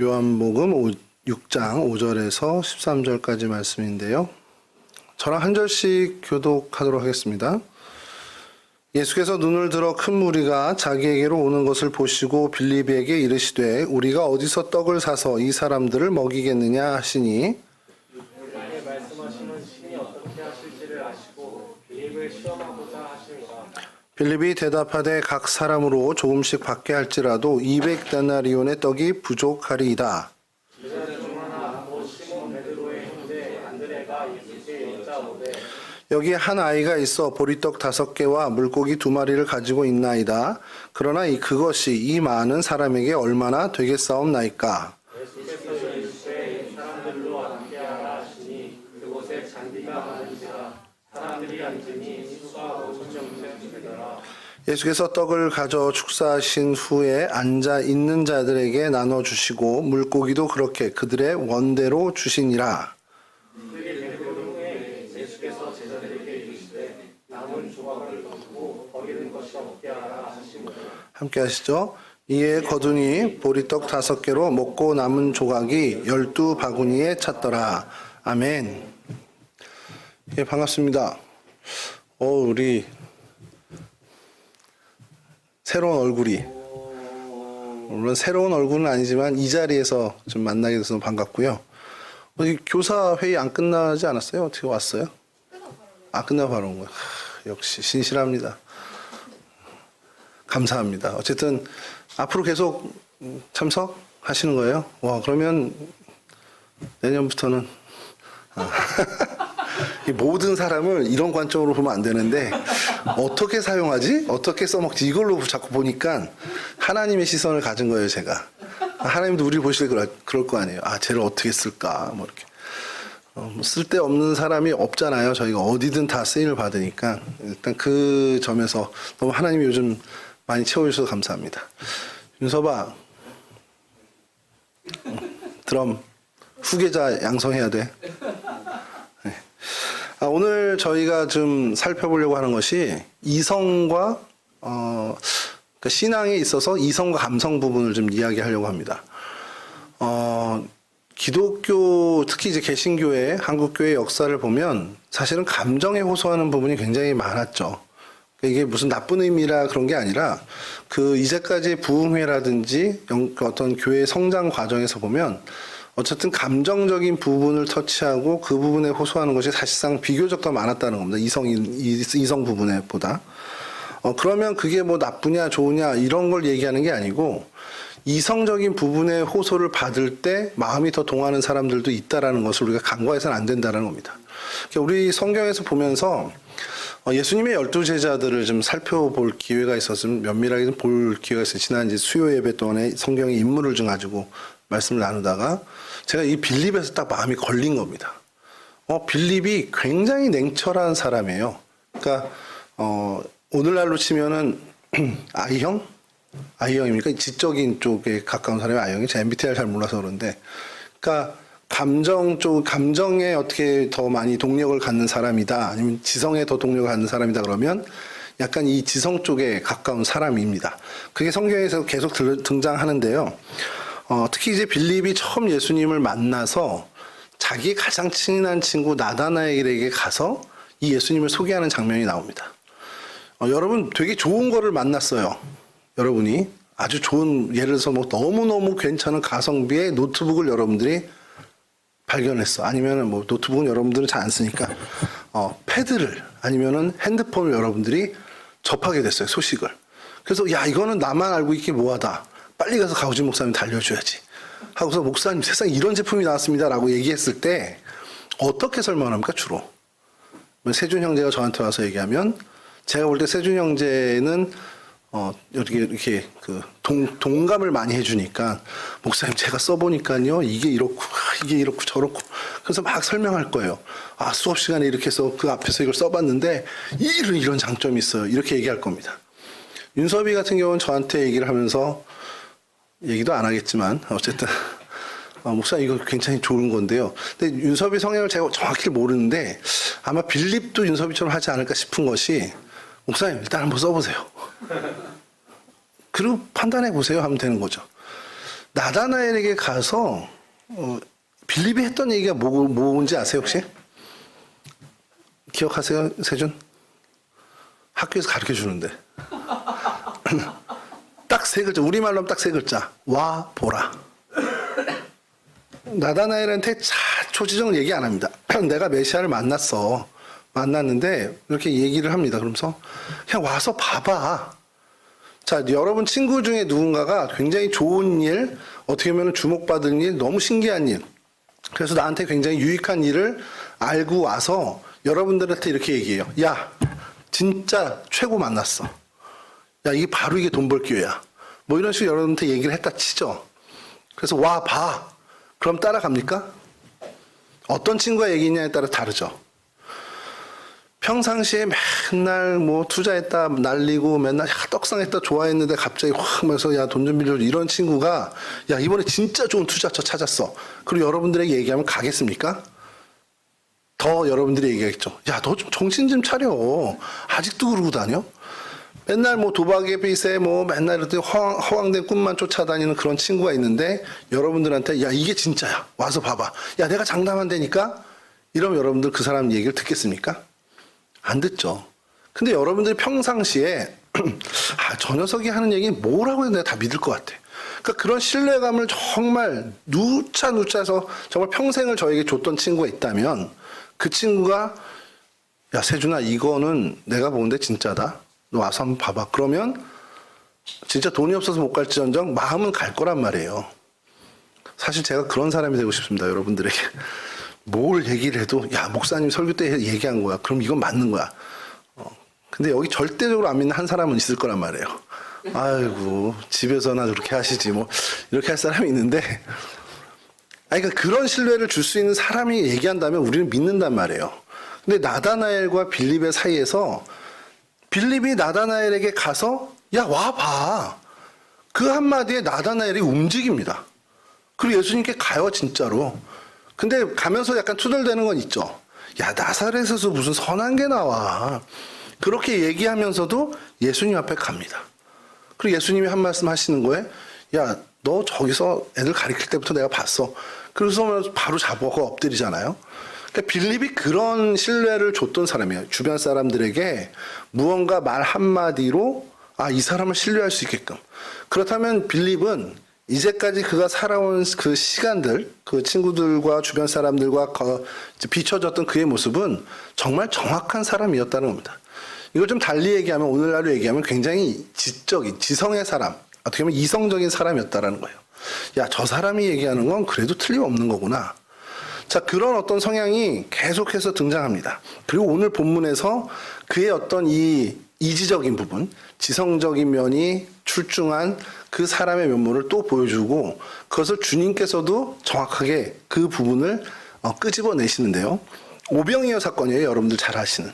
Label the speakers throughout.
Speaker 1: 요한복음 6장 5절에서 13절까지 말씀인데요. 저랑 한 절씩 교독하도록 하겠습니다. 예수께서 눈을 들어 큰 무리가 자기에게로 오는 것을 보시고 빌립에게 이르시되 우리가 어디서 떡을 사서 이 사람들을 먹이겠느냐 하시니
Speaker 2: 말씀하시는 신이 어떻게 하실지를 아시고 빌립을 시험하고자 하시니라.
Speaker 1: 빌립이 대답하되 각 사람으로 조금씩 받게 할지라도 200데나리온의 떡이 부족하리이다.
Speaker 2: 제자 중 하나 곧 시몬 베드로의 형제 안드레가 예수께 여짜오되
Speaker 1: 여기 한 아이가 있어 보리떡 5개와 물고기 2마리를 가지고 있나이다. 그러나 그것이 이 많은 사람에게 얼마나 되겠사옵나이까.
Speaker 2: 예수께서 이르시되 이 사람들로 앉게 하라 하시니 그곳에 잔디가 많은지라 사람들이 앉으니 수가 5,000명쯤 되더라.
Speaker 1: 예수께서 떡을 가져 축사하신 후에 앉아 있는 자들에게 나눠 주시고 물고기도 그렇게 그들의 원대로 주시니라.
Speaker 2: 예수께서 제자들에게 이르시되 남은 조각을 거두고 버리는 것이 없게 하라 하시므로
Speaker 1: 함께 하시죠. 이에 거두니 보리떡 5개로 먹고 남은 조각이 12바구니에 찼더라. 아멘. 예, 반갑습니다. 우리 새로운 얼굴이, 물론 새로운 얼굴은 아니지만 이 자리에서 좀 만나게 돼서 반갑고요. 교사 회의 안 끝나지 않았어요? 어떻게 왔어요? 끝나고 바로 온 거예요. 역시 신실합니다. 감사합니다. 어쨌든 앞으로 계속 참석하시는 거예요? 와, 그러면 내년부터는 이 모든 사람을 이런 관점으로 보면 안 되는데 어떻게 사용하지? 어떻게 써먹지? 이걸로 자꾸 보니까 하나님의 시선을 가진 거예요, 제가. 하나님도 우리 보실 때 그럴 거 아니에요. 쟤를 어떻게 쓸까? 뭐 이렇게. 쓸데없는 사람이 없잖아요. 저희가 어디든 다 쓰임을 받으니까. 일단 그 점에서 너무 하나님이 요즘 많이 채워주셔서 감사합니다. 윤서봐, 드럼 후계자 양성해야 돼. 네. 오늘 저희가 좀 살펴보려고 하는 것이 이성과 그러니까 신앙에 있어서 이성과 감성 부분을 좀 이야기하려고 합니다. 기독교, 특히 이제 개신교회, 한국교회 역사를 보면 사실은 감정에 호소하는 부분이 굉장히 많았죠. 이게 무슨 나쁜 의미라 그런 게 아니라 이제까지 부흥회라든지 어떤 교회 성장 과정에서 보면 어쨌든 감정적인 부분을 터치하고 그 부분에 호소하는 것이 사실상 비교적 더 많았다는 겁니다. 이성 부분에 보다. 그러면 그게 뭐 나쁘냐 좋으냐 이런 걸 얘기하는 게 아니고 이성적인 부분의 호소를 받을 때 마음이 더 동하는 사람들도 있다라는 것을 우리가 간과해서는 안 된다는 겁니다. 우리 성경에서 보면서 예수님의 12제자들을 좀 살펴볼 기회가 있었으면 면밀하게 좀 볼 기회가 있어요. 지난 이제 수요 예배 동안에 성경의 인물을 좀 가지고 말씀을 나누다가 제가 이 빌립에서 딱 마음이 걸린 겁니다. 빌립이 굉장히 냉철한 사람이에요. 그러니까 오늘날로 치면은 I형입니까? 지적인 쪽에 가까운 사람이 I형이 제가 MBTI를 잘 몰라서 그런데, 그러니까 감정에 어떻게 더 많이 동력을 갖는 사람이다, 아니면 지성에 더 동력을 갖는 사람이다 그러면 약간 이 지성 쪽에 가까운 사람입니다. 그게 성경에서 계속 등장하는데요. 특히 이제 빌립이 처음 예수님을 만나서 자기 가장 친한 친구 나다나엘에게 가서 이 예수님을 소개하는 장면이 나옵니다. 여러분 되게 좋은 거를 만났어요. 여러분이 아주 좋은, 예를 들어서 뭐 너무너무 괜찮은 가성비의 노트북을 여러분들이 발견했어. 아니면은 뭐 노트북은 여러분들은 잘 안 쓰니까 패드를 아니면은 핸드폰을 여러분들이 접하게 됐어요. 소식을. 그래서 야, 이거는 나만 알고 있기 뭐하다. 빨리 가서 가우진 목사님 달려줘야지. 하고서 목사님 세상에 이런 제품이 나왔습니다라고 얘기했을 때 어떻게 설명합니까 주로? 세준 형제가 저한테 와서 얘기하면 제가 볼 때 세준 형제는 이렇게 동감을 많이 해주니까 목사님 제가 써보니까요 이게 이렇고 저렇고 그래서 막 설명할 거예요. 수업 시간에 이렇게 해서 그 앞에서 이걸 써봤는데 이런 장점이 있어요. 이렇게 얘기할 겁니다. 윤섭이 같은 경우는 저한테 얘기를 하면서 얘기도 안 하겠지만 어쨌든 목사님 이거 굉장히 좋은 건데요. 근데 윤섭이 성향을 제가 정확히 모르는데 아마 빌립도 윤섭이처럼 하지 않을까 싶은 것이 목사님 일단 한번 써보세요. 그리고 판단해 보세요 하면 되는 거죠. 나다나엘에게 가서 빌립이 했던 얘기가 뭔지 아세요 혹시? 기억하세요 세준? 학교에서 가르쳐 주는데 딱 세 글자, 우리말로 하면 딱 세 글자. 와 보라. 나다나엘한테 초지정을 얘기 안 합니다. 내가 메시아를 만났는데 이렇게 얘기를 합니다. 그러면서 그냥 와서 봐봐. 자, 여러분 친구 중에 누군가가 굉장히 좋은 일, 어떻게 보면 주목받은 일, 너무 신기한 일, 그래서 나한테 굉장히 유익한 일을 알고 와서 여러분들한테 이렇게 얘기해요. 야, 진짜 최고 만났어. 야, 이게 바로 이게 돈 벌 기회야. 뭐 이런 식으로 여러분한테 얘기를 했다 치죠. 그래서 와, 봐. 그럼 따라갑니까? 어떤 친구가 얘기했냐에 따라 다르죠. 평상시에 맨날 뭐 투자했다 날리고 맨날 떡상했다 좋아했는데 갑자기 확 하면서 야, 돈 좀 빌려줘 이런 친구가 야, 이번에 진짜 좋은 투자처 찾았어. 그리고 여러분들에게 얘기하면 가겠습니까? 더 여러분들이 얘기하겠죠. 야, 너 좀 정신 좀 차려. 아직도 그러고 다녀? 맨날 뭐 도박의 빚에 뭐 맨날 이렇게 허황된 꿈만 쫓아다니는 그런 친구가 있는데 여러분들한테 야, 이게 진짜야. 와서 봐봐. 야, 내가 장담한다니까? 이러면 여러분들 그 사람 얘기를 듣겠습니까? 안 듣죠. 근데 여러분들이 평상시에 아, 저 녀석이 하는 얘기는 뭐라고 해도 내가 다 믿을 것 같아. 그러니까 그런 신뢰감을 정말 누차해서 정말 평생을 저에게 줬던 친구가 있다면 그 친구가 야, 세준아, 이거는 내가 보는데 진짜다. 너 와서 한번 봐봐. 그러면 진짜 돈이 없어서 못 갈지언정 마음은 갈 거란 말이에요. 사실 제가 그런 사람이 되고 싶습니다. 여러분들에게. 뭘 얘기를 해도 야, 목사님 설교 때 얘기한 거야. 그럼 이건 맞는 거야. 근데 여기 절대적으로 안 믿는 한 사람은 있을 거란 말이에요. 아이고, 집에서나 그렇게 하시지 뭐 이렇게 할 사람이 있는데 아니, 그러니까 그런 신뢰를 줄 수 있는 사람이 얘기한다면 우리는 믿는단 말이에요. 근데 나다나엘과 빌립의 사이에서 빌립이 나다나엘에게 가서 야, 와봐. 그 한마디에 나다나엘이 움직입니다. 그리고 예수님께 가요, 진짜로. 근데 가면서 약간 투덜대는 건 있죠. 야, 나사렛에서 무슨 선한 게 나와. 그렇게 얘기하면서도 예수님 앞에 갑니다. 그리고 예수님이 한 말씀 하시는 거에 야, 너 저기서 애들 가르칠 때부터 내가 봤어. 그래서 바로 잡아가 엎드리잖아요. 그러니까 빌립이 그런 신뢰를 줬던 사람이에요. 주변 사람들에게 무언가 말 한마디로 아, 이 사람을 신뢰할 수 있게끔. 그렇다면 빌립은 이제까지 그가 살아온 그 시간들, 그 친구들과 주변 사람들과 비춰졌던 그의 모습은 정말 정확한 사람이었다는 겁니다. 이걸 좀 달리 얘기하면, 오늘날로 얘기하면 굉장히 지적인, 지성의 사람, 어떻게 보면 이성적인 사람이었다라는 거예요. 야, 저 사람이 얘기하는 건 그래도 틀림없는 거구나. 자, 그런 어떤 성향이 계속해서 등장합니다. 그리고 오늘 본문에서 그의 어떤 이 이지적인 부분, 지성적인 면이 출중한 그 사람의 면모를 또 보여주고 그것을 주님께서도 정확하게 그 부분을 끄집어내시는데요. 오병이어 사건이에요. 여러분들 잘 아시는.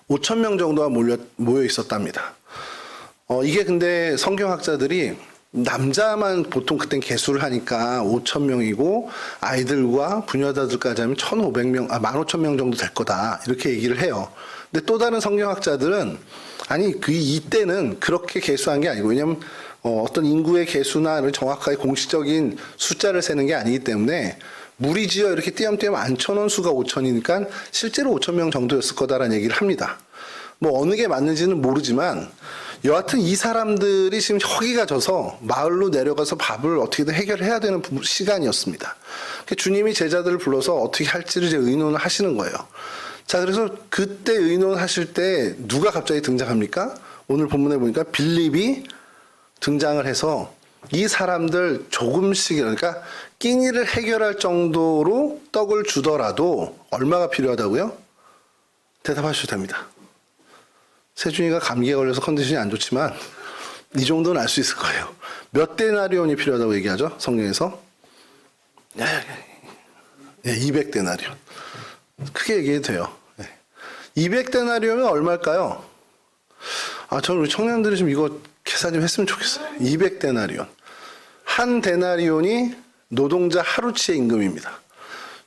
Speaker 1: 5,000명 정도가 모여 있었답니다. 이게 근데 성경학자들이 남자만 보통 그땐 개수를 하니까 5,000명이고 아이들과 부녀자들까지 하면 1,500명, 15,000명 정도 될 거다. 이렇게 얘기를 해요. 근데 또 다른 성경학자들은 아니, 이때는 그렇게 개수한 게 아니고, 왜냐면 어떤 인구의 개수나 정확하게 공식적인 숫자를 세는 게 아니기 때문에 무리지어 이렇게 띄엄띄엄 앉혀놓은 수가 5,000이니까 실제로 5,000명 정도였을 거다라는 얘기를 합니다. 뭐 어느 게 맞는지는 모르지만 여하튼 이 사람들이 지금 허기가 져서 마을로 내려가서 밥을 어떻게든 해결해야 되는 시간이었습니다. 주님이 제자들을 불러서 어떻게 할지를 이제 의논을 하시는 거예요. 자, 그래서 그때 의논하실 때 누가 갑자기 등장합니까? 오늘 본문에 보니까 빌립이 등장을 해서 이 사람들 조금씩, 그러니까 끼니를 해결할 정도로 떡을 주더라도 얼마가 필요하다고요? 대답하셔도 됩니다. 세준이가 감기에 걸려서 컨디션이 안 좋지만 이 정도는 알 수 있을 거예요. 몇 데나리온이 필요하다고 얘기하죠? 성경에서? 200데나리온. 크게 얘기해도 돼요. 200데나리온은 얼마일까요? 저는 우리 청년들이 좀 이거 계산 좀 했으면 좋겠어요. 200데나리온. 한 데나리온이 노동자 하루치의 임금입니다.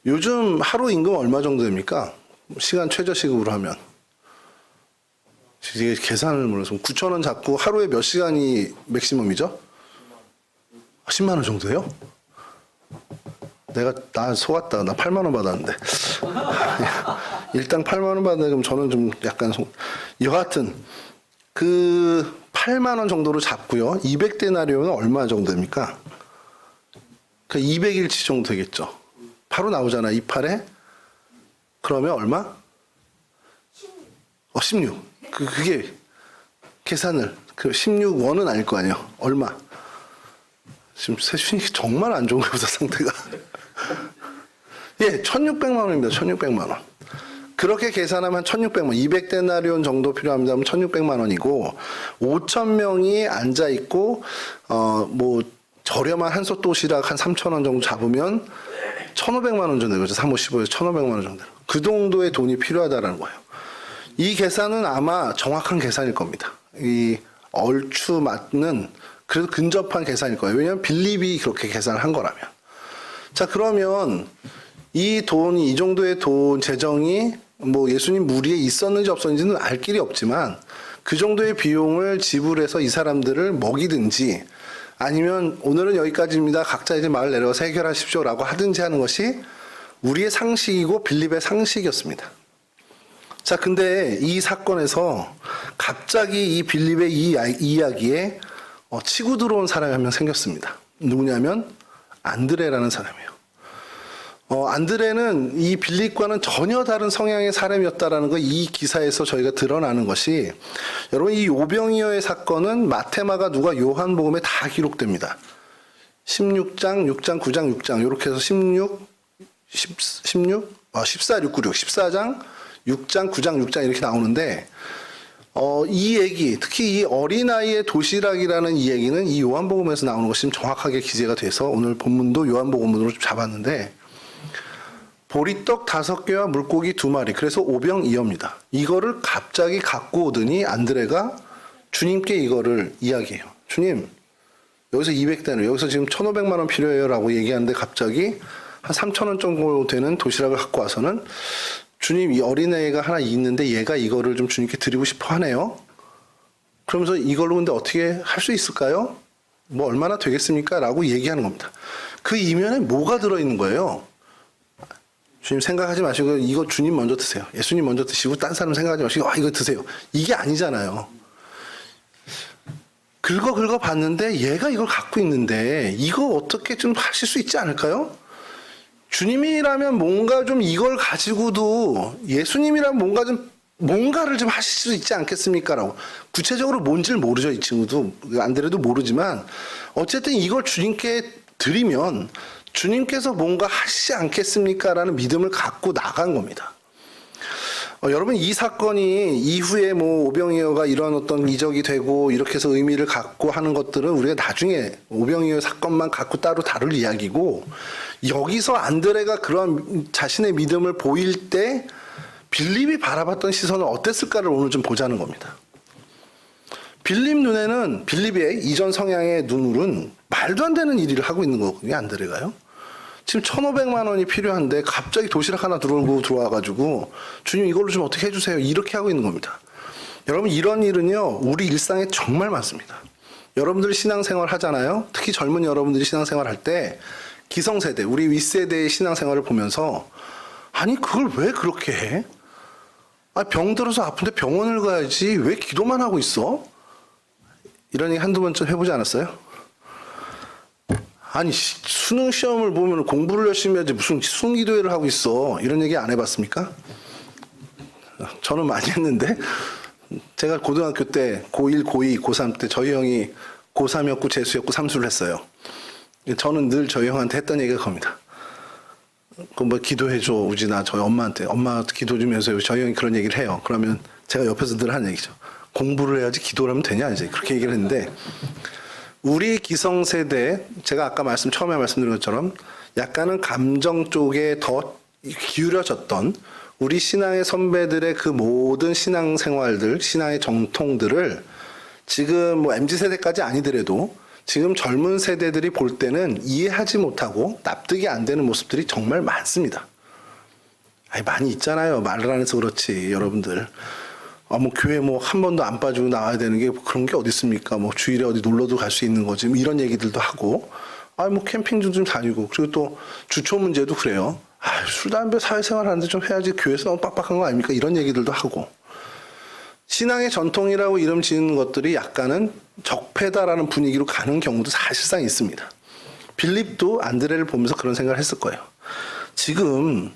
Speaker 1: 요즘 하루 임금 얼마 정도 됩니까? 시간 최저시급으로 하면. 이게 계산을 몰라서 9,000원 잡고 하루에 몇 시간이 맥시멈이죠? 10만 원 정도예요? 나 속았다. 나 8만 원 받았는데. 일단 8만 원 받는데 그럼 저는 좀 약간 여하튼 그 8만 원 정도로 잡고요. 200데나리온은 얼마 정도 됩니까? 그 200일치 정도 되겠죠. 바로 나오잖아. 28에. 그러면 얼마? 16. 그게 계산을 16원은 아닐 거 아니에요. 얼마? 지금 세준이 정말 안 좋은 거보다 상태가. 예, 1,600만 원입니다. 1,600만 원. 그렇게 계산하면 1,600만 원, 200데나리온 정도 필요합니다. 그럼 1,600만 원이고 5,000명이 앉아 있고 뭐 저렴한 한솥 도시락 한 3,000원 정도 잡으면 1,500만 원 정도 되죠. 3,515에서 1,500만 원 정도. 그 정도의 돈이 필요하다라는 거예요. 이 계산은 아마 정확한 계산일 겁니다. 이 얼추 맞는 그래도 근접한 계산일 거예요. 왜냐하면 빌립이 그렇게 계산을 한 거라면. 자, 그러면 이 돈이, 이 정도의 돈, 재정이 뭐 예수님 무리에 있었는지 없었는지는 알 길이 없지만 그 정도의 비용을 지불해서 이 사람들을 먹이든지 아니면 오늘은 여기까지입니다. 각자 이제 마을 내려가서 해결하십시오라고 하든지 하는 것이 우리의 상식이고 빌립의 상식이었습니다. 자, 근데 이 사건에서 갑자기 이 빌립의 이 이야기에 치고 들어온 사람이 한 명 생겼습니다. 누구냐면 안드레라는 사람이에요. 안드레는 이 빌립과는 전혀 다른 성향의 사람이었다라는 거 이 기사에서 저희가 드러나는 것이 여러분 이 오병이어의 사건은 마테마가 누가 요한복음에 다 기록됩니다. 16장, 6장, 9장, 6장 이렇게 해서 14, 6, 9, 6, 14장, 6장, 9장, 6장 이렇게 나오는데 이 얘기, 특히 이 어린아이의 도시락이라는 이 얘기는 이 요한복음에서 나오는 것이 좀 정확하게 기재가 돼서 오늘 본문도 요한복음으로 좀 잡았는데 보리떡 5개와 물고기 2마리, 그래서 오병이어입니다. 이거를 갑자기 갖고 오더니 안드레가 주님께 이거를 이야기해요. 주님, 여기서 200데나리온, 여기서 지금 1,500만 원 필요해요 라고 얘기하는데 갑자기 한 3,000원 정도 되는 도시락을 갖고 와서는 주님, 이 어린애가 하나 있는데 얘가 이거를 좀 주님께 드리고 싶어 하네요. 그러면서 이걸로 근데 어떻게 할 수 있을까요? 뭐 얼마나 되겠습니까? 라고 얘기하는 겁니다. 그 이면에 뭐가 들어있는 거예요? 주님 생각하지 마시고 이거 주님 먼저 드세요. 예수님 먼저 드시고 딴 사람 생각하지 마시고 이거 드세요. 이게 아니잖아요. 긁어 봤는데 얘가 이걸 갖고 있는데 이거 어떻게 좀 하실 수 있지 않을까요? 주님이라면 뭔가 좀 이걸 가지고도 예수님이라면 뭔가를 좀 하실 수 있지 않겠습니까? 라고. 구체적으로 뭔지를 모르죠. 이 친구도. 안드레도 모르지만 어쨌든 이걸 주님께 드리면 주님께서 뭔가 하시지 않겠습니까? 라는 믿음을 갖고 나간 겁니다. 여러분 이 사건이 이후에 뭐 오병이어가 이런 어떤 이적이 되고 이렇게 해서 의미를 갖고 하는 것들은 우리가 나중에 오병이어 사건만 갖고 따로 다룰 이야기고 여기서 안드레가 그런 자신의 믿음을 보일 때 빌립이 바라봤던 시선은 어땠을까를 오늘 좀 보자는 겁니다. 빌립 눈에는 빌립의 이전 성향의 눈으로는 말도 안 되는 일을 하고 있는 거거든요. 안드레가요. 지금 1,500만 원이 필요한데 갑자기 도시락 하나 들어와가지고 주님 이걸로 좀 어떻게 해주세요. 이렇게 하고 있는 겁니다. 여러분 이런 일은요. 우리 일상에 정말 많습니다. 여러분들 신앙생활 하잖아요. 특히 젊은 여러분들이 신앙생활 할 때 기성세대, 우리 윗세대의 신앙생활을 보면서 아니 그걸 왜 그렇게 해? 병 들어서 아픈데 병원을 가야지 왜 기도만 하고 있어? 이런 얘기 한두 번쯤 해보지 않았어요? 아니 수능 시험을 보면 공부를 열심히 해야지 무슨 수능 기도회를 하고 있어. 이런 얘기 안 해봤습니까? 저는 많이 했는데 제가 고등학교 때 고1, 고2, 고3 때 저희 형이 고3이었고 재수였고 삼수를 했어요. 저는 늘 저희 형한테 했던 얘기가 겁니다. 그 뭐 기도해줘 우진아 저희 엄마한테 엄마 기도 좀 해주세요. 저희 형이 그런 얘기를 해요. 그러면 제가 옆에서 늘 하는 얘기죠. 공부를 해야지 기도를 하면 되냐 이제 그렇게 얘기를 했는데 우리 기성세대 제가 아까 처음에 말씀드린 것처럼 약간은 감정 쪽에 더 기울여졌던 우리 신앙의 선배들의 그 모든 신앙생활들 신앙의 정통들을 지금 뭐 MZ세대까지 아니더라도 지금 젊은 세대들이 볼 때는 이해하지 못하고 납득이 안 되는 모습들이 정말 많습니다. 많이 있잖아요. 말을 안 해서 그렇지 여러분들. 뭐 교회 뭐 한 번도 안 빠지고 나와야 되는 게 그런 게 어디 있습니까? 뭐 주일에 어디 놀러도 갈 수 있는 거지. 뭐 이런 얘기들도 하고 뭐 캠핑도 좀 다니고, 그리고 또 주초 문제도 그래요. 술, 담배, 사회생활 하는데 좀 해야지 교회에서 너무 빡빡한 거 아닙니까? 이런 얘기들도 하고. 신앙의 전통이라고 이름 지은 것들이 약간은 적폐다라는 분위기로 가는 경우도 사실상 있습니다. 빌립도 안드레를 보면서 그런 생각을 했을 거예요. 지금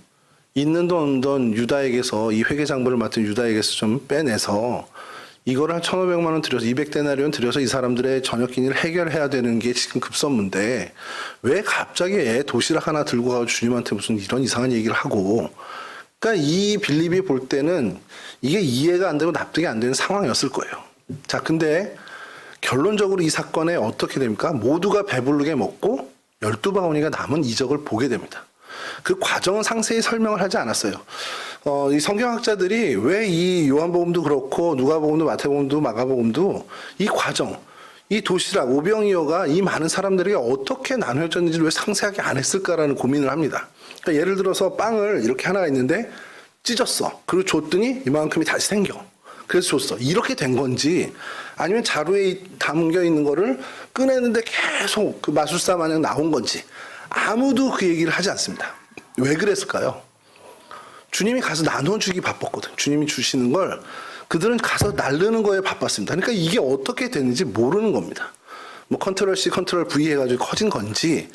Speaker 1: 있는 돈 없던 유다에게서, 이 회계장부를 맡은 유다에게서 좀 빼내서 이거를 한 1,500만 원 들여서 200데나리온 들여서 이 사람들의 저녁 끼니를 해결해야 되는 게 지금 급선무인데 왜 갑자기 애 도시락 하나 들고 가서 주님한테 무슨 이런 이상한 얘기를 하고. 그러니까 이 빌립이 볼 때는 이게 이해가 안 되고 납득이 안 되는 상황이었을 거예요. 자, 근데 결론적으로 이 사건에 어떻게 됩니까? 모두가 배부르게 먹고 12바구니가 남은 이적을 보게 됩니다. 그 과정은 상세히 설명을 하지 않았어요. 이 성경학자들이 왜 이 요한복음도 그렇고 누가복음도 마태복음도 마가복음도 이 과정, 이 도시락 오병이어가 이 많은 사람들에게 어떻게 나눠졌는지를 왜 상세하게 안 했을까라는 고민을 합니다. 그러니까 예를 들어서 빵을 이렇게 하나가 있는데 찢었어. 그리고 줬더니 이만큼이 다시 생겨. 그래서 줬어. 이렇게 된 건지 아니면 자루에 담겨 있는 거를 꺼내는데 계속 그 마술사 마냥 나온 건지 아무도 그 얘기를 하지 않습니다. 왜 그랬을까요? 주님이 가서 나눠주기 바빴거든. 주님이 주시는 걸 그들은 가서 나르는 거에 바빴습니다. 그러니까 이게 어떻게 됐는지 모르는 겁니다. 뭐 컨트롤 C, 컨트롤 V 해가지고 커진 건지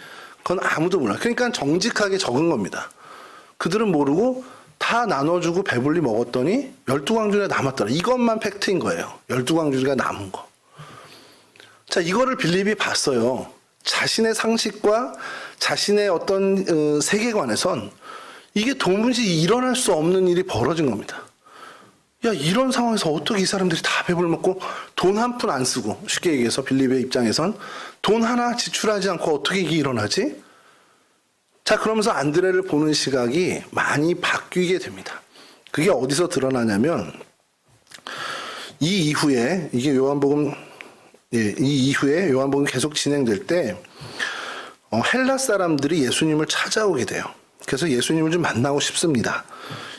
Speaker 1: 그건 아무도 몰라요. 그러니까 정직하게 적은 겁니다. 그들은 모르고 다 나눠주고 배불리 먹었더니 12광주리가 남았더라. 이것만 팩트인 거예요. 12광주리가 남은 거. 자, 이거를 빌립이 봤어요. 자신의 상식과 자신의 어떤 세계관에선 이게 도무지 일어날 수 없는 일이 벌어진 겁니다. 야, 이런 상황에서 어떻게 이 사람들이 다 배불리 먹고 돈 한 푼 안 쓰고, 쉽게 얘기해서 빌립의 입장에선 돈 하나 지출하지 않고 어떻게 이게 일어나지? 자, 그러면서 안드레를 보는 시각이 많이 바뀌게 됩니다. 그게 어디서 드러나냐면 이 이후에 이게 요한복음, 이 이후에 요한복음이 계속 진행될 때 헬라 사람들이 예수님을 찾아오게 돼요. 그래서 예수님을 좀 만나고 싶습니다.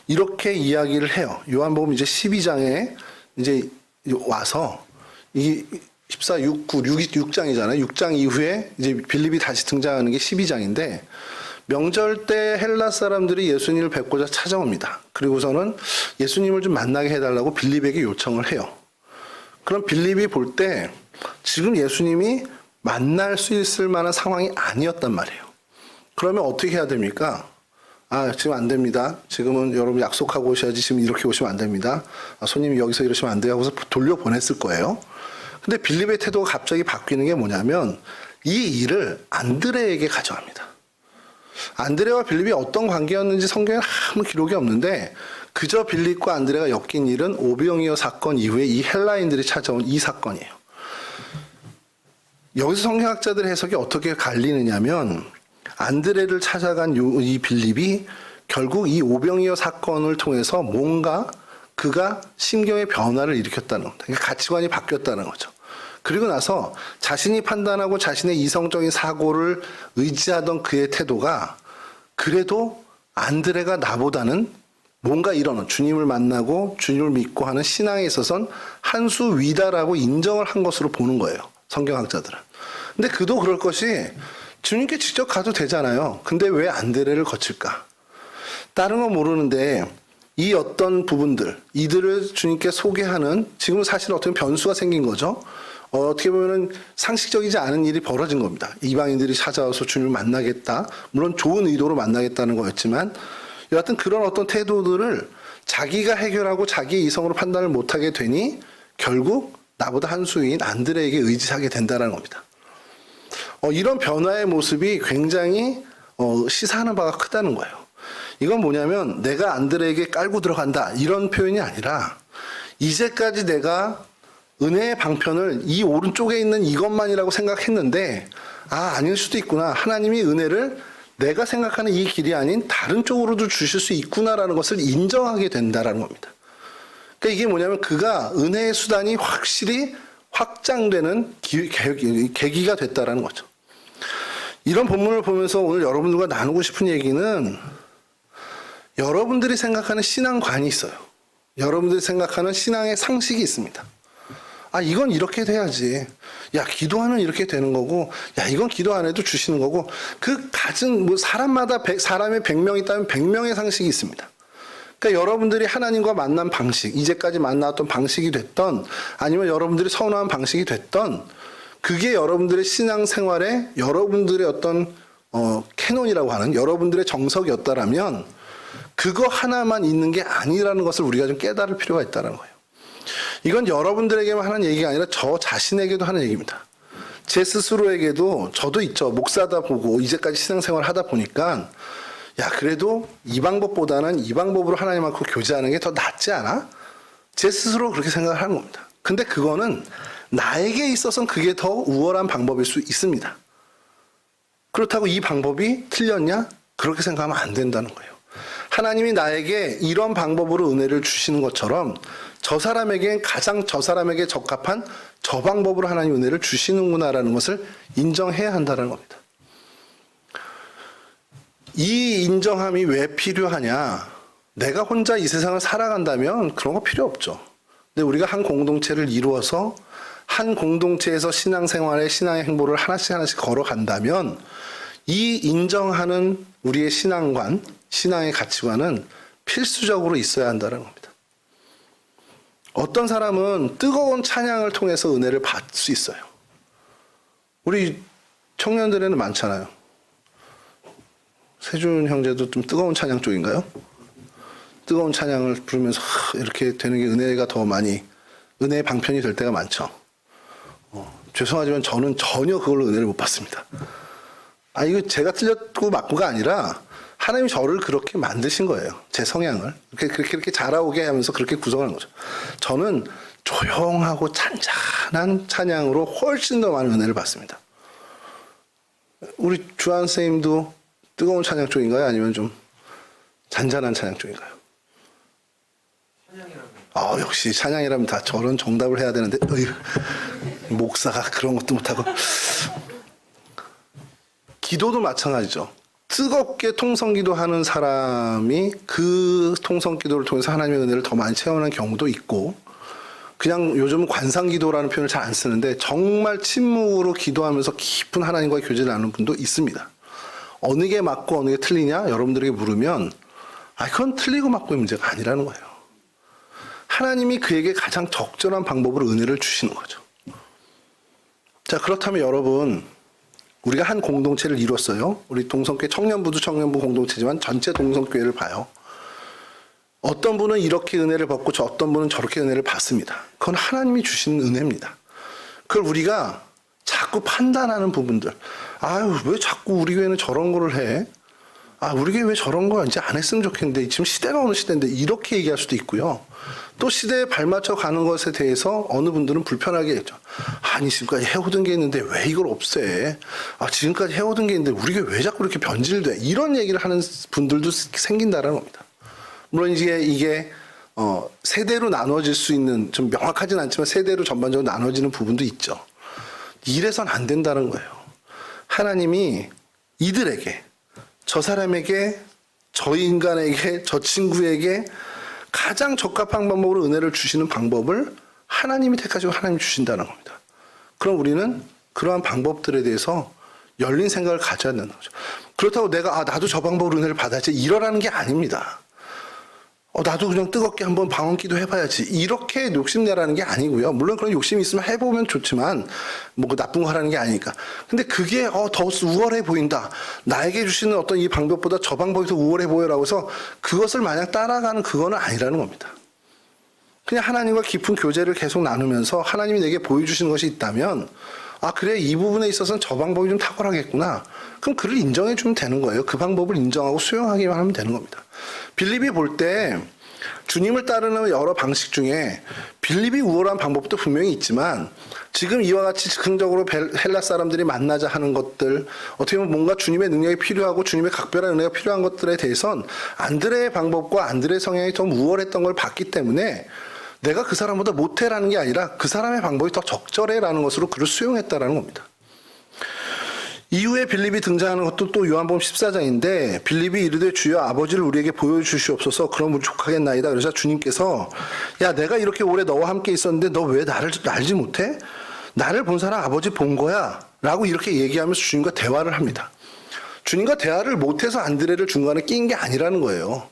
Speaker 1: 이렇게 이야기를 해요. 요한복음 이제 12장에 이제 와서 이 14, 6, 9, 6장이잖아요. 6장 이후에 이제 빌립이 다시 등장하는 게 12장인데 명절 때 헬라 사람들이 예수님을 뵙고자 찾아옵니다. 그리고서는 예수님을 좀 만나게 해달라고 빌립에게 요청을 해요. 그럼 빌립이 볼 때 지금 예수님이 만날 수 있을 만한 상황이 아니었단 말이에요. 그러면 어떻게 해야 됩니까? 지금 안 됩니다. 지금은 여러분 약속하고 오셔야지 지금 이렇게 오시면 안 됩니다. 손님이 여기서 이러시면 안 돼요 하고서 돌려보냈을 거예요. 근데 빌립의 태도가 갑자기 바뀌는 게 뭐냐면 이 일을 안드레에게 가져갑니다. 안드레와 빌립이 어떤 관계였는지 성경에 아무 기록이 없는데 그저 빌립과 안드레가 엮인 일은 오병이어 사건 이후에 이 헬라인들이 찾아온 이 사건이에요. 여기서 성경학자들의 해석이 어떻게 갈리느냐면 안드레를 찾아간 이 빌립이 결국 이 오병이어 사건을 통해서 뭔가 그가 심경의 변화를 일으켰다는 겁니다. 그러니까 가치관이 바뀌었다는 거죠. 그리고 나서 자신이 판단하고 자신의 이성적인 사고를 의지하던 그의 태도가 그래도 안드레가 나보다는 뭔가 이런 주님을 만나고 주님을 믿고 하는 신앙에 있어서는 한 수 위다라고 인정을 한 것으로 보는 거예요. 성경학자들은. 근데 그도 그럴 것이 주님께 직접 가도 되잖아요. 근데 왜 안드레를 거칠까? 다른 건 모르는데 이 어떤 부분들, 이들을 주님께 소개하는 지금은 사실 어떻게 변수가 생긴 거죠. 어떻게 보면 상식적이지 않은 일이 벌어진 겁니다. 이방인들이 찾아와서 주님을 만나겠다. 물론 좋은 의도로 만나겠다는 거였지만 여하튼 그런 어떤 태도들을 자기가 해결하고 자기의 이성으로 판단을 못하게 되니 결국 나보다 한 수위인 안드레에게 의지하게 된다는 겁니다. 이런 변화의 모습이 굉장히 시사하는 바가 크다는 거예요. 이건 뭐냐면 내가 안드레에게 깔고 들어간다 이런 표현이 아니라 이제까지 내가 은혜의 방편을 이 오른쪽에 있는 이것만이라고 생각했는데 아닐 수도 있구나. 하나님이 은혜를 내가 생각하는 이 길이 아닌 다른 쪽으로도 주실 수 있구나라는 것을 인정하게 된다라는 겁니다. 그러니까 이게 뭐냐면 그가 은혜의 수단이 확실히 확장되는 계기가 됐다라는 거죠. 이런 본문을 보면서 오늘 여러분들과 나누고 싶은 얘기는 여러분들이 생각하는 신앙관이 있어요. 여러분들이 생각하는 신앙의 상식이 있습니다. 아, 이건 이렇게 돼야지. 야, 기도하면 이렇게 되는 거고, 야, 이건 기도 안 해도 주시는 거고, 그 가진, 뭐, 사람마다, 사람의 100명 있다면 100명의 상식이 있습니다. 그러니까 여러분들이 하나님과 만난 방식, 이제까지 만나왔던 방식이 됐던, 아니면 여러분들이 선호한 방식이 됐던, 그게 여러분들의 신앙생활에 여러분들의 어떤, 캐논이라고 하는 여러분들의 정석이었다라면, 그거 하나만 있는 게 아니라는 것을 우리가 좀 깨달을 필요가 있다는 거예요. 이건 여러분들에게만 하는 얘기가 아니라 저 자신에게도 하는 얘기입니다. 제 스스로에게도 저도 있죠. 목사다 보고 이제까지 신앙생활 하다 보니까 야, 그래도 이 방법보다는 이 방법으로 하나님하고 교제하는 게 더 낫지 않아? 제 스스로 그렇게 생각을 하는 겁니다. 근데 그거는 나에게 있어서는 그게 더 우월한 방법일 수 있습니다. 그렇다고 이 방법이 틀렸냐? 그렇게 생각하면 안 된다는 거예요. 하나님이 나에게 이런 방법으로 은혜를 주시는 것처럼 저 사람에게 가장 저 사람에게 적합한 저 방법으로 하나님 은혜를 주시는구나라는 것을 인정해야 한다는 겁니다. 이 인정함이 왜 필요하냐? 내가 혼자 이 세상을 살아간다면 그런 거 필요 없죠. 근데 우리가 한 공동체를 이루어서 한 공동체에서 신앙생활의 신앙의 행보를 하나씩 하나씩 걸어간다면 이 인정하는 우리의 신앙관, 신앙의 가치관은 필수적으로 있어야 한다는 겁니다. 어떤 사람은 뜨거운 찬양을 통해서 은혜를 받을 수 있어요. 우리 청년들에는 많잖아요. 세준 형제도 좀 뜨거운 찬양 쪽인가요? 뜨거운 찬양을 부르면서 이렇게 되는 게 은혜가 더 많이, 은혜의 방편이 될 때가 많죠. 죄송하지만 저는 전혀 그걸로 은혜를 못 받습니다. 아, 이거 제가 틀렸고 맞고가 아니라 하나님이 저를 그렇게 만드신 거예요. 제 성향을. 그렇게 자라오게 하면서 그렇게 구성하는 거죠. 저는 조용하고 잔잔한 찬양으로 훨씬 더 많은 은혜를 받습니다. 우리 주한 선생님도 뜨거운 찬양 쪽인가요? 아니면 좀 잔잔한 찬양 쪽인가요? 찬양이라면. 역시 찬양이라면 다 저런 정답을 해야 되는데, 목사가 그런 것도 못하고. 기도도 마찬가지죠. 뜨겁게 통성기도 하는 사람이 그 통성기도를 통해서 하나님의 은혜를 더 많이 체험하는 경우도 있고, 그냥 요즘은 관상기도라는 표현을 잘 안 쓰는데 정말 침묵으로 기도하면서 깊은 하나님과의 교제를 나누는 분도 있습니다. 어느 게 맞고 어느 게 틀리냐 여러분들에게 물으면 그건 틀리고 맞고의 문제가 아니라는 거예요. 하나님이 그에게 가장 적절한 방법으로 은혜를 주시는 거죠. 자, 그렇다면 여러분, 우리가 한 공동체를 이뤘어요. 우리 동성교회 청년부도 청년부 공동체지만 전체 동성교회를 봐요. 어떤 분은 이렇게 은혜를 받고 어떤 분은 저렇게 은혜를 받습니다. 그건 하나님이 주신 은혜입니다. 그걸 우리가 자꾸 판단하는 부분들. 왜 자꾸 우리 교회는 저런 거를 해? 우리 교회 왜 저런 거 이제 안 했으면 좋겠는데 지금 시대가 어느 시대인데 이렇게 얘기할 수도 있고요. 또 시대에 발맞춰 가는 것에 대해서 어느 분들은 불편하게 했죠. 아니, 지금까지 해오던 게 있는데 왜 이걸 없애? 지금까지 해오던 게 있는데 우리 교회 왜 자꾸 이렇게 변질돼? 이런 얘기를 하는 분들도 생긴다는 겁니다. 물론 이게 세대로 나눠질 수 있는, 좀 명확하진 않지만 세대로 전반적으로 나눠지는 부분도 있죠. 이래선 안 된다는 거예요. 하나님이 이들에게, 저 사람에게, 저 인간에게, 저 친구에게 가장 적합한 방법으로 은혜를 주시는 방법을 하나님이 택하시고 하나님이 주신다는 겁니다. 그럼 우리는 그러한 방법들에 대해서 열린 생각을 가져야 된다는 거죠. 그렇다고 내가 나도 저 방법으로 은혜를 받아야지 이러라는 게 아닙니다. 나도 그냥 뜨겁게 한번 방언기도 해봐야지 이렇게 욕심내라는 게 아니고요. 물론 그런 욕심이 있으면 해보면 좋지만 뭐 나쁜 거 하라는 게 아니니까. 근데 그게 더 우월해 보인다. 나에게 주시는 어떤 이 방법보다 저 방법이 더 우월해 보여라고 해서 그것을 마냥 따라가는 그거는 아니라는 겁니다. 그냥 하나님과 깊은 교제를 계속 나누면서 하나님이 내게 보여주시는 것이 있다면 그래, 이 부분에 있어서는 저 방법이 좀 탁월하겠구나. 그럼 그를 인정해 주면 되는 거예요. 그 방법을 인정하고 수용하기만 하면 되는 겁니다. 빌립이 볼 때 주님을 따르는 여러 방식 중에 빌립이 우월한 방법도 분명히 있지만 지금 이와 같이 즉흥적으로 헬라 사람들이 만나자 하는 것들, 어떻게 보면 뭔가 주님의 능력이 필요하고 주님의 각별한 은혜가 필요한 것들에 대해선 안드레의 방법과 안드레의 성향이 더 우월했던 걸 봤기 때문에 내가 그 사람보다 못해라는 게 아니라 그 사람의 방법이 더 적절해라는 것으로 그를 수용했다라는 겁니다. 이후에 빌립이 등장하는 것도 또 요한복음 14장인데 빌립이 이르되 주여 아버지를 우리에게 보여주시옵소서 그럼 족하겠나이다. 그래서 주님께서 야 내가 이렇게 오래 너와 함께 있었는데 너 왜 나를 알지 못해? 나를 본 사람 아버지 본 거야 라고 이렇게 얘기하면서 주님과 대화를 합니다. 주님과 대화를 못해서 안드레를 중간에 낀 게 아니라는 거예요.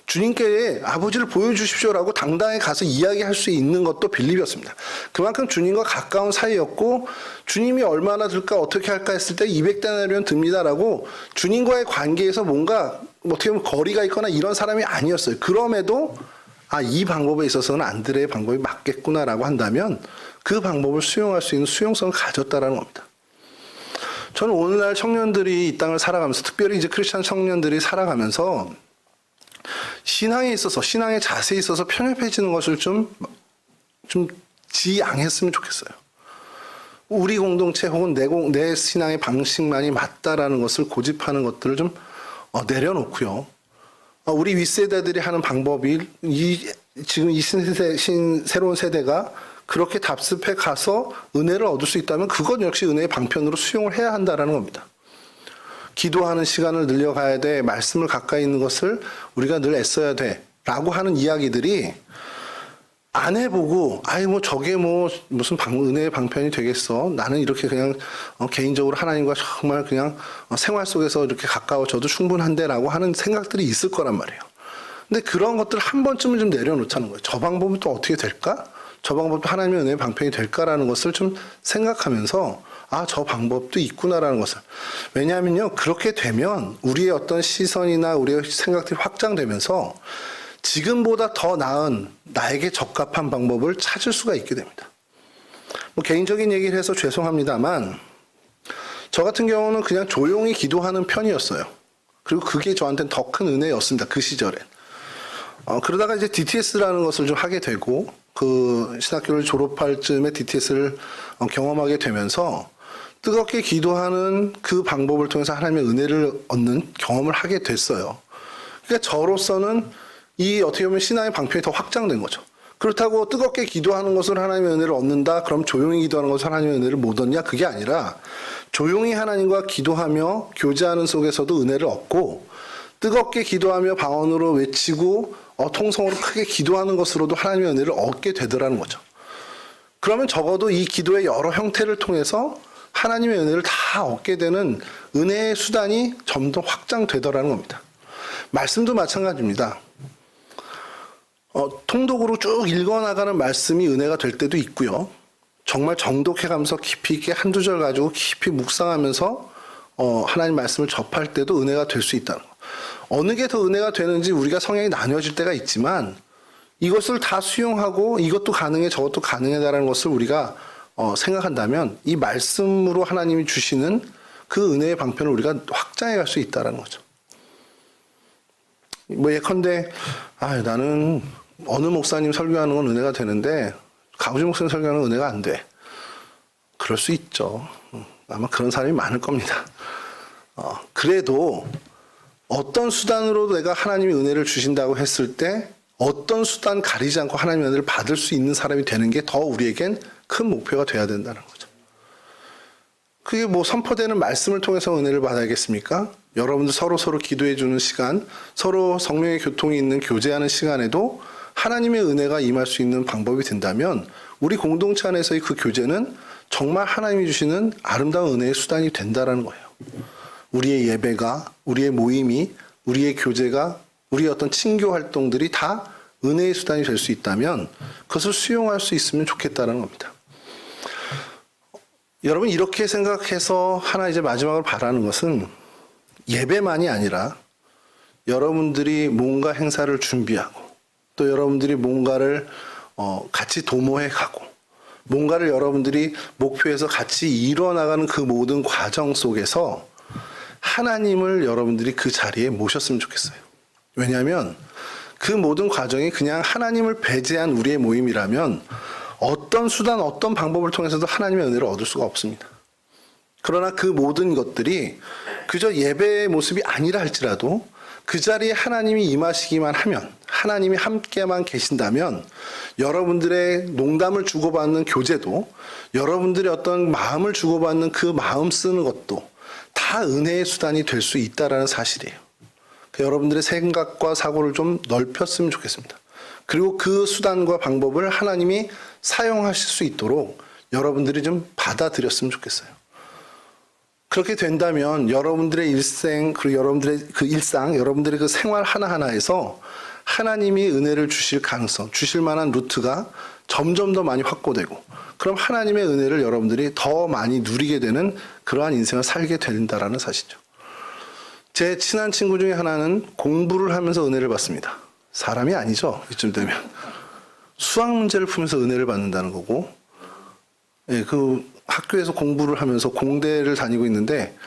Speaker 1: 주님께 아버지를 보여주십시오라고 당당히 가서 이야기할 수 있는 것도 빌립이었습니다. 그만큼 주님과 가까운 사이였고 주님이 얼마나 들까 어떻게 할까 했을 때 200데나리온 듭니다라고 주님과의 관계에서 뭔가 어떻게 보면 거리가 있거나 이런 사람이 아니었어요. 그럼에도 이 방법에 있어서는 안드레의 방법이 맞겠구나라고 한다면 그 방법을 수용할 수 있는 수용성을 가졌다라는 겁니다. 저는 오늘날 청년들이 이 땅을 살아가면서 특별히 이제 크리스찬 청년들이 살아가면서 신앙에 있어서 신앙의 자세에 있어서 편협해지는 것을 좀 지양했으면 좋겠어요. 우리 공동체 혹은 내 신앙의 방식만이 맞다라는 것을 고집하는 것들을 좀 내려놓고요. 우리 윗세대들이 하는 방법이 지금 이 새로운 세대가 그렇게 답습해 가서 은혜를 얻을 수 있다면 그것 역시 은혜의 방편으로 수용을 해야 한다라는 겁니다. 기도하는 시간을 늘려가야 돼. 말씀을 가까이 있는 것을 우리가 늘 애써야 돼. 라고 하는 이야기들이 안 해보고 저게 무슨 은혜의 방편이 되겠어. 나는 이렇게 그냥 개인적으로 하나님과 정말 그냥 생활 속에서 이렇게 가까워져도 충분한데 라고 하는 생각들이 있을 거란 말이에요. 근데 그런 것들을 한 번쯤은 좀 내려놓자는 거예요. 저 방법은 또 어떻게 될까? 저 방법도 하나님의 은혜의 방편이 될까라는 것을 좀 생각하면서 저 방법도 있구나라는 것을. 왜냐하면요, 그렇게 되면 우리의 어떤 시선이나 우리의 생각들이 확장되면서 지금보다 더 나은 나에게 적합한 방법을 찾을 수가 있게 됩니다. 개인적인 얘기를 해서 죄송합니다만 저 같은 경우는 그냥 조용히 기도하는 편이었어요. 그리고 그게 저한테는 더 큰 은혜였습니다. 그 시절엔. 그러다가 이제 DTS라는 것을 좀 하게 되고 그 신학교를 졸업할 쯤에 DTS를 경험하게 되면서 뜨겁게 기도하는 그 방법을 통해서 하나님의 은혜를 얻는 경험을 하게 됐어요. 그러니까 저로서는 이 어떻게 보면 신앙의 방편이 더 확장된 거죠. 그렇다고 뜨겁게 기도하는 것을 하나님의 은혜를 얻는다? 그럼 조용히 기도하는 것을 하나님의 은혜를 못 얻냐? 그게 아니라 조용히 하나님과 기도하며 교제하는 속에서도 은혜를 얻고 뜨겁게 기도하며 방언으로 외치고 통성으로 크게 기도하는 것으로도 하나님의 은혜를 얻게 되더라는 거죠. 그러면 적어도 이 기도의 여러 형태를 통해서 하나님의 은혜를 다 얻게 되는 은혜의 수단이 점점 확장되더라는 겁니다. 말씀도 마찬가지입니다. 통독으로 쭉 읽어나가는 말씀이 은혜가 될 때도 있고요. 정말 정독해가면서 깊이 있게 한두 절 가지고 깊이 묵상하면서 하나님 말씀을 접할 때도 은혜가 될 수 있다는 거. 어느 게 더 은혜가 되는지 우리가 성향이 나뉘어질 때가 있지만 이것을 다 수용하고 이것도 가능해 저것도 가능하다는 것을 우리가 생각한다면 이 말씀으로 하나님이 주시는 그 은혜의 방편을 우리가 확장해 갈 수 있다는 거죠. 예컨대 나는 어느 목사님 설교하는 건 은혜가 되는데 가우지 목사님 설교하는 건 은혜가 안 돼. 그럴 수 있죠. 아마 그런 사람이 많을 겁니다. 그래도 어떤 수단으로 내가 하나님이 은혜를 주신다고 했을 때 어떤 수단 가리지 않고 하나님의 은혜를 받을 수 있는 사람이 되는 게 더 우리에겐 큰 목표가 돼야 된다는 거죠. 그게 선포되는 말씀을 통해서 은혜를 받아야겠습니까? 여러분들 서로 기도해 주는 시간, 서로 성령의 교통이 있는 교제하는 시간에도 하나님의 은혜가 임할 수 있는 방법이 된다면 우리 공동체 안에서의 그 교제는 정말 하나님이 주시는 아름다운 은혜의 수단이 된다는 거예요. 우리의 예배가, 우리의 모임이, 우리의 교제가, 우리의 어떤 친교 활동들이 다 은혜의 수단이 될 수 있다면 그것을 수용할 수 있으면 좋겠다는 겁니다. 여러분 이렇게 생각해서 하나 이제 마지막으로 바라는 것은 예배만이 아니라 여러분들이 뭔가 행사를 준비하고 또 여러분들이 뭔가를 같이 도모해 가고 뭔가를 여러분들이 목표에서 같이 이뤄나가는 그 모든 과정 속에서 하나님을 여러분들이 그 자리에 모셨으면 좋겠어요. 왜냐하면 그 모든 과정이 그냥 하나님을 배제한 우리의 모임이라면 어떤 수단, 어떤 방법을 통해서도 하나님의 은혜를 얻을 수가 없습니다. 그러나 그 모든 것들이 그저 예배의 모습이 아니라 할지라도 그 자리에 하나님이 임하시기만 하면, 하나님이 함께만 계신다면 여러분들의 농담을 주고받는 교제도, 여러분들의 어떤 마음을 주고받는 그 마음 쓰는 것도, 다 은혜의 수단이 될 수 있다라는 사실이에요. 여러분들의 생각과 사고를 좀 넓혔으면 좋겠습니다. 그리고 그 수단과 방법을 하나님이 사용하실 수 있도록 여러분들이 좀 받아들였으면 좋겠어요. 그렇게 된다면 여러분들의 일생, 그리고 여러분들의 그 일상, 여러분들의 그 생활 하나하나에서 하나님이 은혜를 주실 가능성, 주실 만한 루트가 점점 더 많이 확고되고, 그럼 하나님의 은혜를 여러분들이 더 많이 누리게 되는 그러한 인생을 살게 된다라는 사실이죠. 제 친한 친구 중에 하나는 공부를 하면서 은혜를 받습니다. 사람이 아니죠. 이쯤 되면. 수학 문제를 풀면서 은혜를 받는다는 거고, 예, 그 학교에서 공부를 하면서 공대를 다니고 있는데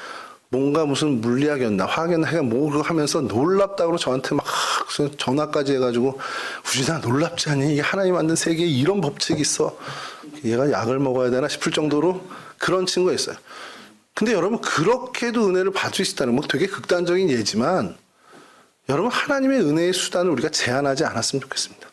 Speaker 1: 뭔가 무슨 물리학이었나 화학이었나 해가 뭐 그거 하면서 놀랍다고 저한테 막 전화까지 해가지고 우진아 놀랍지 않니? 이게 하나님 만든 세계에 이런 법칙이 있어. 얘가 약을 먹어야 되나 싶을 정도로 그런 친구가 있어요. 근데 여러분 그렇게도 은혜를 받을 수 있다는 뭐 되게 극단적인 예지만 여러분 하나님의 은혜의 수단을 우리가 제한하지 않았으면 좋겠습니다.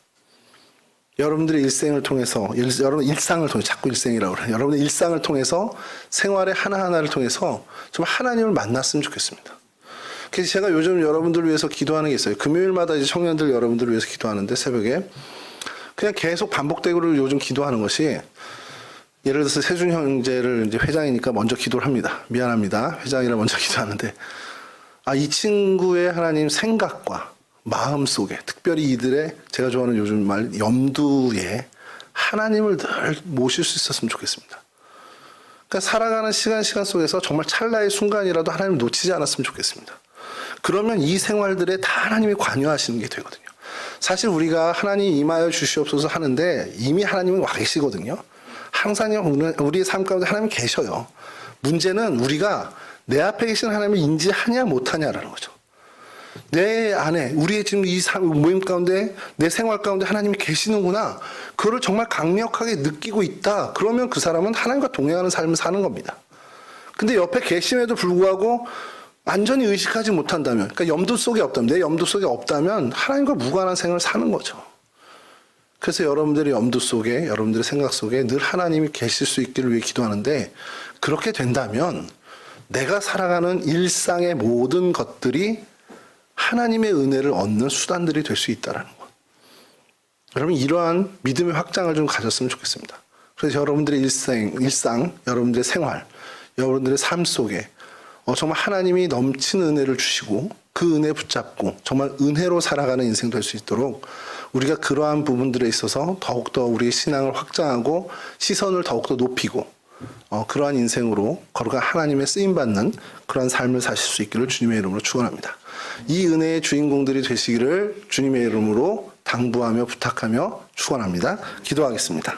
Speaker 1: 여러분들의 일생을 통해서, 여러분 일상을 통해서, 자꾸 일생이라고 그래요. 여러분의 일상을 통해서, 생활의 하나하나를 통해서 정말 하나님을 만났으면 좋겠습니다. 그래서 제가 요즘 여러분들을 위해서 기도하는 게 있어요. 금요일마다 이제 청년들 여러분들을 위해서 기도하는데 새벽에 그냥 계속 반복되고 요즘 기도하는 것이, 예를 들어서 세준 형제를 이제 회장이니까 먼저 기도를 합니다. 미안합니다. 회장이라 먼저 기도하는데, 이 친구의 하나님 생각과 마음 속에, 특별히 이들의 제가 좋아하는 요즘 말 염두에 하나님을 늘 모실 수 있었으면 좋겠습니다. 그러니까 살아가는 시간 속에서 정말 찰나의 순간이라도 하나님을 놓치지 않았으면 좋겠습니다. 그러면 이 생활들에 다 하나님이 관여하시는 게 되거든요. 사실 우리가 하나님 임하여 주시옵소서 하는데 이미 하나님은 와 계시거든요. 항상 우리의 삶 가운데 하나님이 계셔요. 문제는 우리가 내 앞에 계신 하나님을 인지하냐 못하냐라는 거죠. 내 안에, 우리의 지금 이 모임 가운데, 내 생활 가운데 하나님이 계시는구나. 그거를 정말 강력하게 느끼고 있다. 그러면 그 사람은 하나님과 동행하는 삶을 사는 겁니다. 근데 옆에 계심에도 불구하고 완전히 의식하지 못한다면, 그러니까 염두 속에 없다면, 내 염두 속에 없다면 하나님과 무관한 생활을 사는 거죠. 그래서 여러분들의 염두 속에, 여러분들의 생각 속에 늘 하나님이 계실 수 있기를 위해 기도하는데, 그렇게 된다면 내가 살아가는 일상의 모든 것들이 하나님의 은혜를 얻는 수단들이 될 수 있다는 것. 여러분 이러한 믿음의 확장을 좀 가졌으면 좋겠습니다. 그래서 여러분들의 일상, 여러분들의 생활, 여러분들의 삶 속에 정말 하나님이 넘치는 은혜를 주시고 그 은혜 붙잡고 정말 은혜로 살아가는 인생 될 수 있도록 우리가 그러한 부분들에 있어서 더욱더 우리의 신앙을 확장하고 시선을 더욱더 높이고 그러한 인생으로 걸어가 하나님의 쓰임받는 그러한 삶을 사실 수 있기를 주님의 이름으로 축원합니다. 이 은혜의 주인공들이 되시기를 주님의 이름으로 당부하며 부탁하며 축원합니다. 기도하겠습니다.